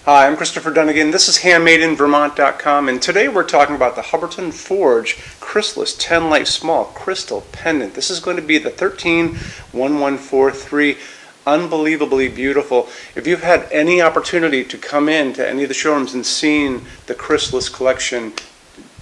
Hi, I'm Christopher Dunnigan. This is HandmadeInVermont.com, and today we're talking about the Hubbardton Forge Chrysalis 10 Light Small Crystal Pendant. This is going to be the 131143. Unbelievably beautiful. If you've had any opportunity to come in to any of the showrooms and seen the Chrysalis collection,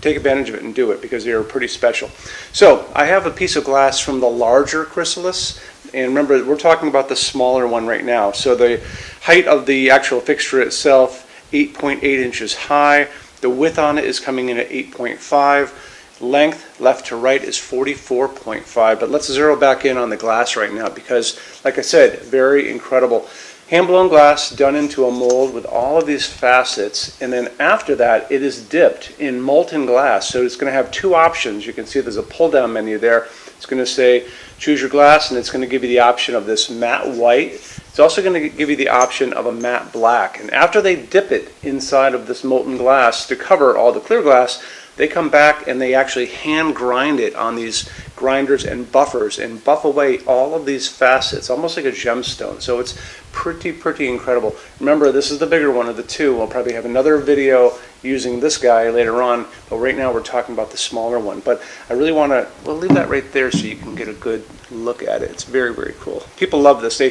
take advantage of it and do it because they are pretty special. So I have a piece of glass from the larger Chrysalis, and remember we're talking about the smaller one right now. So the height of the actual fixture itself, 8.8 inches high. The width on it is coming in at 8.5. Length left to right is 44.5. But let's zero back in on the glass right now because, like I said, very incredible. Hand-blown glass done into a mold with all of these facets, and then after that it is dipped in molten glass. So it's going to have two options. You can see there's a pull-down menu there. It's going to say choose your glass, and it's going to give you the option of this matte white. It's also going to give you the option of a matte black. And after they dip it inside of this molten glass to cover all the clear glass, they come back and they actually hand grind it on these grinders and buffers and buff away all of these facets, almost like a gemstone. So it's pretty incredible. Remember, this is the bigger one of the two. We'll probably have another video using this guy later on, but right now we're talking about the smaller one. But I really want to, we'll leave that right there so you can get a good look at it. It's very cool. People love this.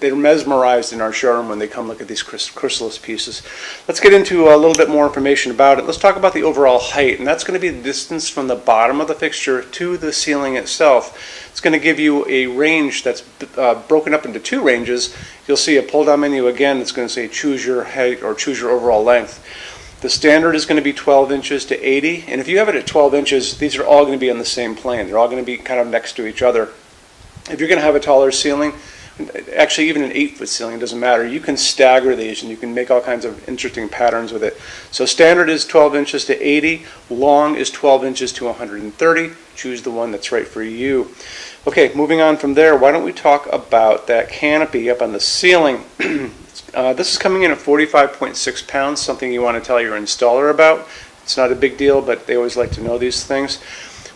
They're mesmerized in our showroom when they come look at these Chrysalis pieces. Let's get into a little bit more information about it. Let's talk about the overall height, and that's going to be the distance from the bottom of the fixture to the ceiling itself. It's going to give you a range that's broken up into two ranges. You'll see a pull-down menu again that's going to say choose your height or choose your overall length. The standard is going to be 12 inches to 80, and if you have it at 12 inches, these are all going to be on the same plane. They're all going to be kind of next to each other. If you're going to have a taller ceiling, actually even an 8-foot ceiling, it doesn't matter. You can stagger these and you can make all kinds of interesting patterns with it. So standard is 12 inches to 80, long is 12 inches to 130. Choose the one that's right for you. Okay, moving on from there, why don't we talk about that canopy up on the ceiling. This is coming in at 45.6 pounds, something you want to tell your installer about. It's not a big deal, but they always like to know these things.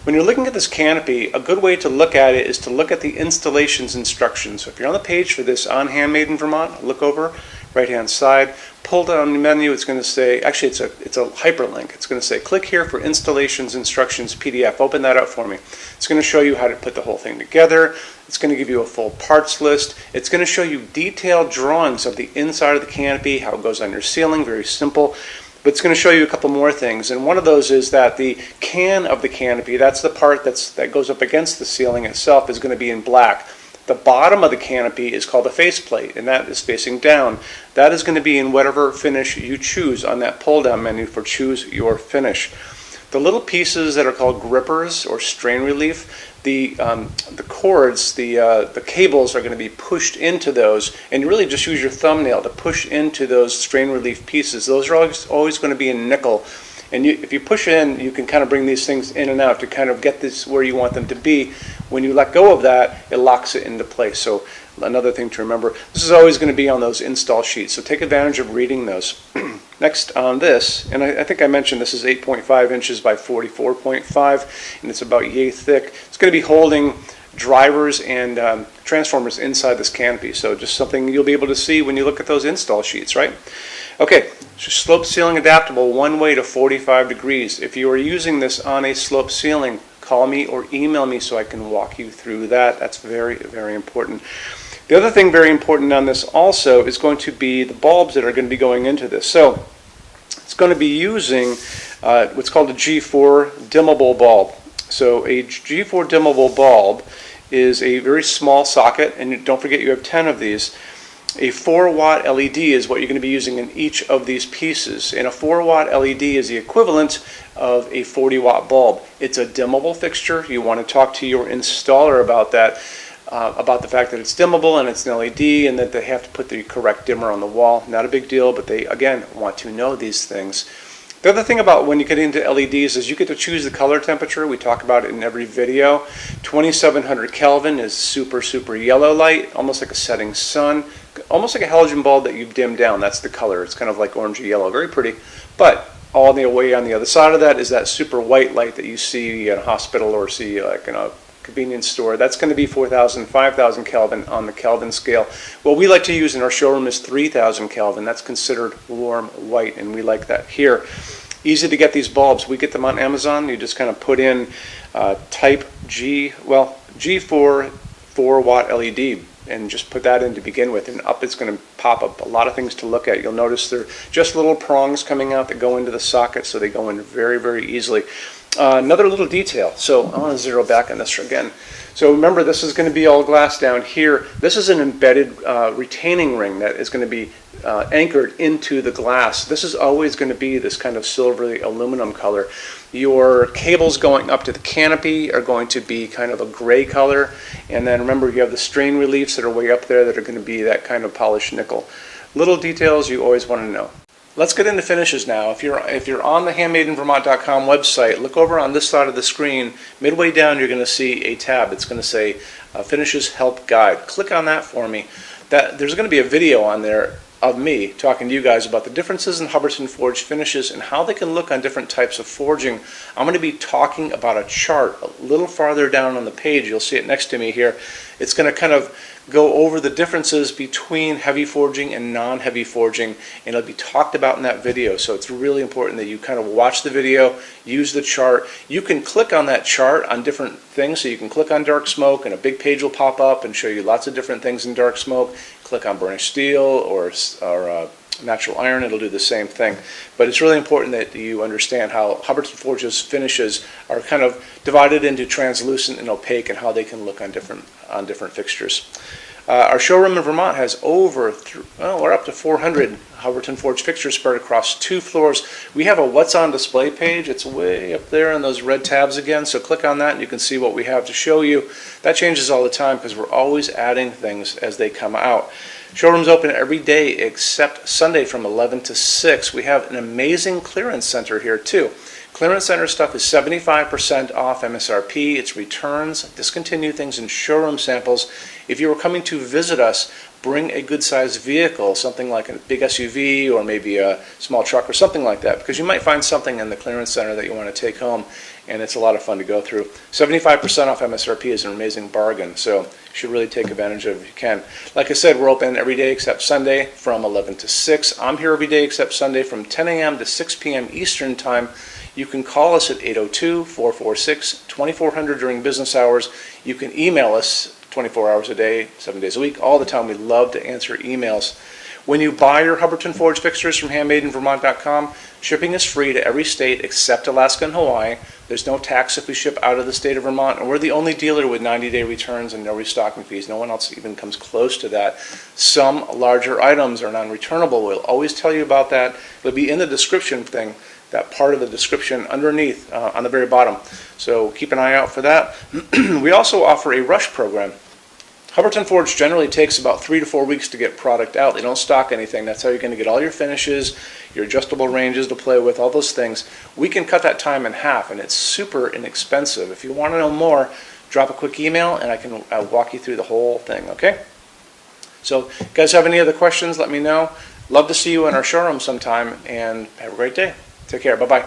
When you're looking at this canopy, a good way to look at it is to look at the installations instructions. So if you're on the page for this on Handmade in Vermont, look over, right-hand side, pull down the menu, it's going to say, actually it's a hyperlink. It's going to say, click here for installations instructions PDF. Open that up for me. It's going to show you how to put the whole thing together. It's going to give you a full parts list. It's going to show you detailed drawings of the inside of the canopy, how it goes on your ceiling, very simple. But it's going to show you a couple more things, and one of those is that the can of the canopy, that's the part that goes up against the ceiling itself, is going to be in black. The bottom of the canopy is called a faceplate, and that is facing down. That is going to be in whatever finish you choose on that pull-down menu for choose your finish. The little pieces that are called grippers or strain relief, the cords, the cables are going to be pushed into those, and you really just use your thumbnail to push into those strain relief pieces. Those are always going to be in nickel, and if you push in, you can kind of bring these things in and out to kind of get this where you want them to be. When you let go of that, it locks it into place. So another thing to remember, this is always going to be on those install sheets, so take advantage of reading those. Next on this, and I think I mentioned this is 8.5 inches by 44.5, and it's about yay thick. It's going to be holding drivers and transformers inside this canopy, so just something you'll be able to see when you look at those install sheets, right? Okay, so slope ceiling adaptable, one way to 45 degrees. If you are using this on a slope ceiling, call me or email me so I can walk you through that. That's very important. The other thing very important on this also is going to be the bulbs that are going to be going into this. So it's going to be using what's called a G4 dimmable bulb. So a G4 dimmable bulb is a very small socket, and don't forget you have 10 of these. A 4-watt LED is what you're going to be using in each of these pieces, and a 4-watt LED is the equivalent of a 40-watt bulb. It's a dimmable fixture. You want to talk to your installer about that, about the fact that it's dimmable and it's an LED and that they have to put the correct dimmer on the wall. Not a big deal, but they, again, want to know these things. The other thing about when you get into LEDs is you get to choose the color temperature. We talk about it in every video. 2700 Kelvin is super yellow light, almost like a setting sun, almost like a halogen bulb that you've dimmed down. That's the color. It's kind of like orangey yellow, very pretty. But all the way on the other side of that is that super white light that you see in a hospital or see like in a convenience store. That's going to be 4,000, 5,000 Kelvin on the Kelvin scale. What we like to use in our showroom is 3,000 Kelvin. That's considered warm white, and we like that here. Easy to get these bulbs. We get them on Amazon. You just kind of put in type G, well, G4 4-watt LED, and just put that in to begin with, and up it's going to pop up a lot of things to look at. You'll notice they're just little prongs coming out that go into the socket, so they go in very, very easily. Another little detail, so I want to zero back on this again. So remember, this is going to be all glass down here. This is an embedded retaining ring that is going to be anchored into the glass. This is always going to be this kind of silvery aluminum color. Your cables going up to the canopy are going to be kind of a gray color, and then remember, you have the strain reliefs that are way up there that are going to be that kind of polished nickel. Little details you always want to know. Let's get into finishes now. If you're on the HandmadeInVermont.com website, look over on this side of the screen. Midway down, you're going to see a tab. It's going to say Finishes Help Guide. Click on that for me. There's going to be a video on there of me talking to you guys about the differences in Hubbardton forged finishes and how they can look on different types of forging. I'm going to be talking about a chart a little farther down on the page. You'll see it next to me here. It's going to kind of go over the differences between heavy forging and non-heavy forging, and it'll be talked about in that video. So it's really important that you kind of watch the video, use the chart. You can click on that chart on different things. So you can click on dark smoke and a big page will pop up and show you lots of different things in dark smoke. Click on burnished steel or natural iron, it'll do the same thing. But it's really important that you understand how Hubbardton Forge's finishes are kind of divided into translucent and opaque, and how they can look on different fixtures. Our showroom in Vermont has we're up to 400 Hubbardton Forge fixtures spread across 2 floors. We have a What's on Display page. It's way up there in those red tabs again, so click on that and you can see what we have to show you. That changes all the time because we're always adding things as they come out. Showroom's open every day except Sunday from 11 to 6. We have an amazing clearance center here too. Clearance center stuff is 75% off MSRP. It's returns, discontinued things, and showroom samples. If you were coming to visit us, bring a good-sized vehicle, something like a big SUV or maybe a small truck or something like that, because you might find something in the clearance center that you want to take home, and it's a lot of fun to go through. 75% off MSRP is an amazing bargain, so you should really take advantage of it if you can. Like I said, we're open every day except Sunday from 11 to 6. I'm here every day except Sunday from 10 a.m. to 6 p.m. Eastern Time. You can call us at 802-446-2400 during business hours. You can email us 24 hours a day, 7 days a week, all the time. We love to answer emails. When you buy your Hubbardton Forge fixtures from HandmadeInVermont.com, shipping is free to every state except Alaska and Hawaii. There's no tax if we ship out of the state of Vermont, and we're the only dealer with 90-day returns and no restocking fees. No one else even comes close to that. Some larger items are non-returnable. We'll always tell you about that. It'll be in the description thing, that part of the description underneath on the very bottom. So keep an eye out for that. We also offer a rush program. Hubbardton Forge generally takes about 3 to 4 weeks to get product out. They don't stock anything. That's how you're going to get all your finishes, your adjustable ranges to play with, all those things. We can cut that time in half, and it's super inexpensive. If you want to know more, drop a quick email and I can walk you through the whole thing, okay? So if you guys have any other questions, let me know. Love to see you in our showroom sometime, and have a great day. Take care. Bye-bye.